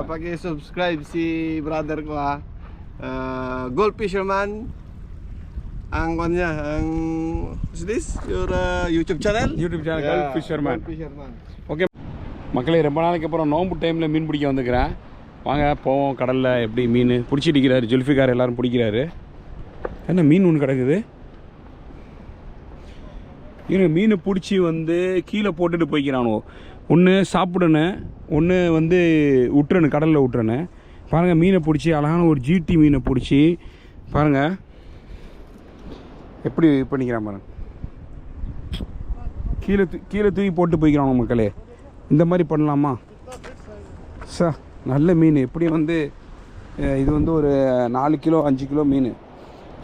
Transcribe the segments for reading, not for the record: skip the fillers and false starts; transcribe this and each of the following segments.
Paki-subscribe si brother ko ha. Gold Fisherman. Ang kanya, what's this? Your YouTube channel? YouTube channel, yeah, Gold Fisherman. Okay. மக்களே ரொம்ப நாளைக்கு அப்புறம் நோம்பு டைமில் மீன் பிடிக்க வந்துக்கிறேன். வாங்க போவோம் கடலில் எப்படி மீன் பிடிச்சிட்டிக்கிறாரு ஜுல்ஃபிகார் எல்லோரும் பிடிக்கிறாரு. என்ன மீன் ஒன்று கிடக்குது. இவங்க மீனை பிடிச்சி வந்து கீழே போட்டுட்டு போய்க்கிறானோ. ஒன்று சாப்பிடணும், ஒன்று வந்து விட்டுறணும், கடலில் விட்டுறணும். பாருங்கள் மீனை பிடிச்சி அழகான ஒரு ஜிடி மீனை பிடிச்சி பாருங்கள் எப்படி பண்ணிக்கிறான் பாருங்க. கீழே தூக்கி போட்டு போய்க்கிறாங்க மக்களே. இந்த மாதிரி பண்ணலாமா சார்? நல்ல மீன் எப்படி வந்து இது வந்து ஒரு 4 கிலோ 5 கிலோ மீன்.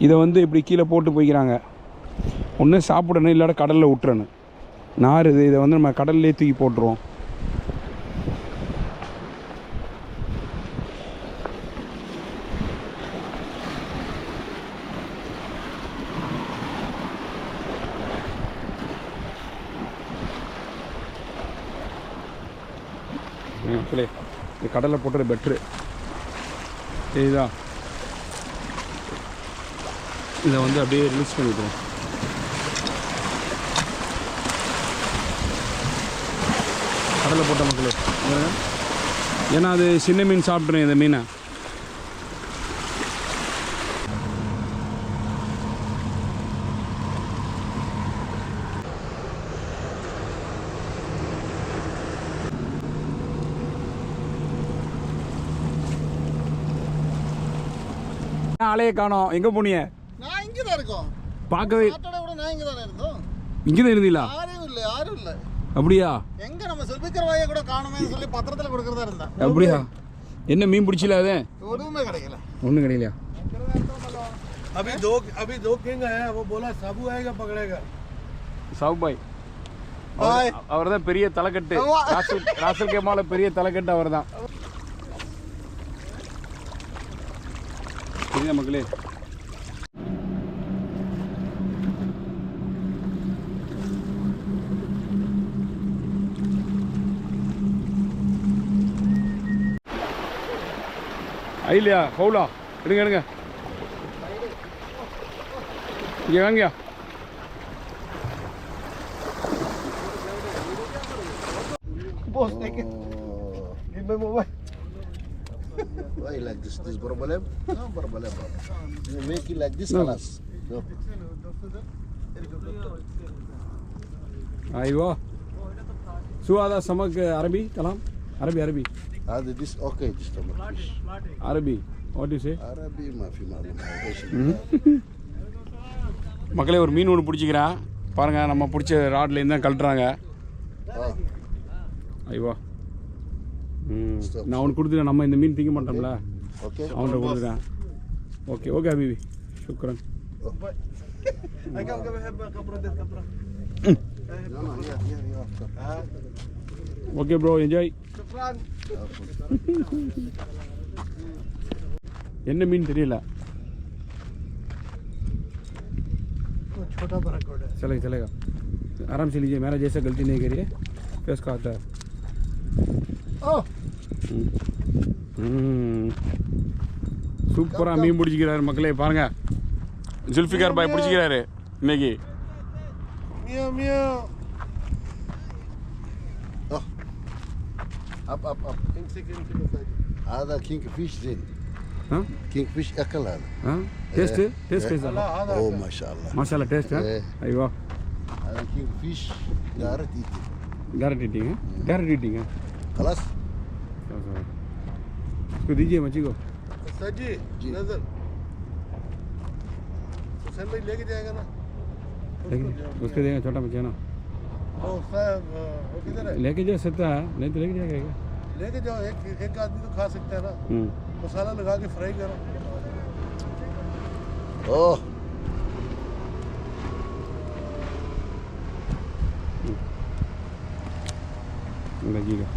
இதை வந்து இப்படி கீழே போட்டு போய்க்கிறாங்க. ஒன்று சாப்பிடணும், இல்லாட கடலில் விட்டுறணும். நாறுது, இதை வந்து நம்ம கடல்லே தூக்கி போட்டுருவோம். இந்த கடலில் போட்டுறது பெட்ரு. சரிதா? இதை வந்து அப்படியே ரிலீஸ் பண்ணிவிடுவோம். கடலில் போட்ட மக்களே, ஏன்னா அது சின்ன மீன் சாப்பிட்றேன். இந்த மீனை ஆளையே காணோம். எங்கே போனீங்க? நான் இங்கே தான் இருக்கோம். பார்க்கவே நான் இங்கே தானே இருந்தோம். இங்கே தான் இருந்தீங்களா? யாரும் இல்லை. அப்படியா? எங்க நம்ம செல்பிக்கர் வாயை கூட காணுமே சொல்லி பத்திரத்தில் கொடுக்கறதா இருந்தா. அப்படியா? என்ன மீன் பிடிச்சல? அது ஒண்ணுமே கிடைக்கல. ஒன்றும் கிடைக்கலையா? अभी दो किंग है, वो बोला साबू आएगा पकड़ेगा. சாபு பாய் அவர் தான் பெரிய தலைக்கட்டு. ராசல் கேமால பெரிய தலைக்கட்டு அவர் தான். சரியா மக்களே? ஐலியா ஹவுலா எடுங்க எடுங்க. இங்கே வாங்கயா. Boss, take it. Give me mobile. Why like this? This problem? No problem. You make it like this, class. No. ايوه شو هذا سمك عربي كلام عربي هذا this okay this stomach fish. عربي what do you say? عربي ما في معلومة. மக்களே ஒரு மீன் ஒன்று பிடிச்சிக்கிறேன் பாருங்க. நம்ம பிடிச்ச ராட்லேருந்து தான் கழட்டுறாங்க. ஐயோ நான் அவனுக்கு கொடுத்துட்டேன். நம்ம இந்த மீன் திங்க மாட்டோம்ல, அவன்கிட்ட கொடுத்துட்டேன். ஓகே ஓகே ஹபீபி شكرا. Okay bro enjoy. என்ன மீன் தெரியல. छोटा बराकोड है. चलेगा चलेगा आराम से लीजिए. मेरा जैसा गलती नहीं करिए, फेस का आता है. சூப்பராக மீன் பிடிச்சிக்கிறாரு மக்களே. பாருங்க ஜுல்ஃபிகார் பாய் பிடிச்சிக்கிறாரு இன்னைக்கு. Meow meow. up. هذا كينج فيش زين. ها كينج فيش اكل هذا. ها टेस्ट कैसा? اوه ما شاء الله. ما شاء الله टेस्ट है. ايوه هذا كينج فيش دارت ايتي. डायरेक्ट ईटिंग है. خلاص इसको दीजिए मच्छी को. सजी नजर हुसैन भाई लेके जाएगा ना. उसके देंगे छोटा मच्छी है ना. वो किधर है? लेके जा सकता है, नहीं तो लेके जाएगा क्या? लेके जाओ. एक आदमी तो खा सकता है ना. मसाला लगा के फ्राई करो. ओह लगेगा.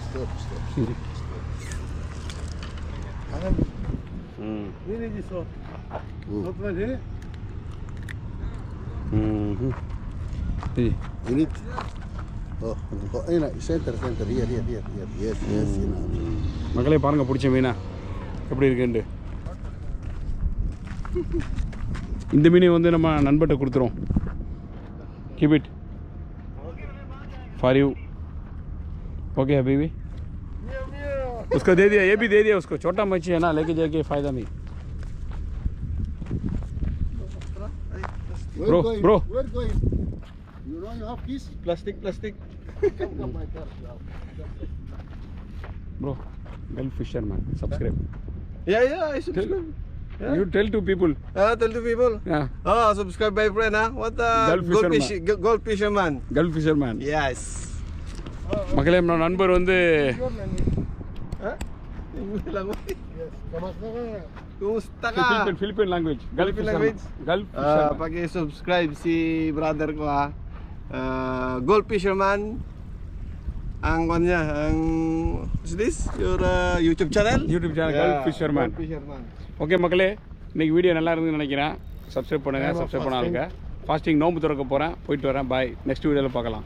stop. नहीं जी सो में है. जी you need Oh, ini center. Here. Yes. மக்களே பாருங்கள் பிடிச்ச மீனா எப்படி இருக்குன்ட்டு. இந்த மீனை வந்து நம்ம நண்பர்கிட்ட கொடுத்துருவோம். Keep it for you. Okay Habibi. उसको दे दिया, ये भी दे दिया उसको. छोटा मच्छी है ना, लेके जाके फायदा नहीं. Bro. Where going? You know you have keys? Plastic. Come my car. Bro, Gulf Fisherman, subscribe. Yeah, I subscribe. Yeah. You tell to people. Tell to people. Yeah. Oh, subscribe my friend, huh? What the Gulf Fisherman. Gulf Fisherman. Yes. மக்களே நம்ம நண்பர் வந்து Huh? Yes. Kumusta ka? Philippine language. Gulf Philippine language? Fisherman. Gulf Fisherman. Paki-subscribe si brother ko ha. Gulf Fisherman. Ang kanya, what's this? Your YouTube channel? YouTube channel Gulf Fisherman. Gulf Fisherman. Okay மக்களே, இன்னைக்கு video நல்லா இருந்துன்னு நினைக்கிறேன். Subscribe பண்ணுங்கள். Subscribe பண்ணாலுங்க. Fasting நோம்பு திறக்க போகிறேன். போயிட்டு வரேன். பாய். நெக்ஸ்ட் வீடியோவில் பார்க்கலாம்.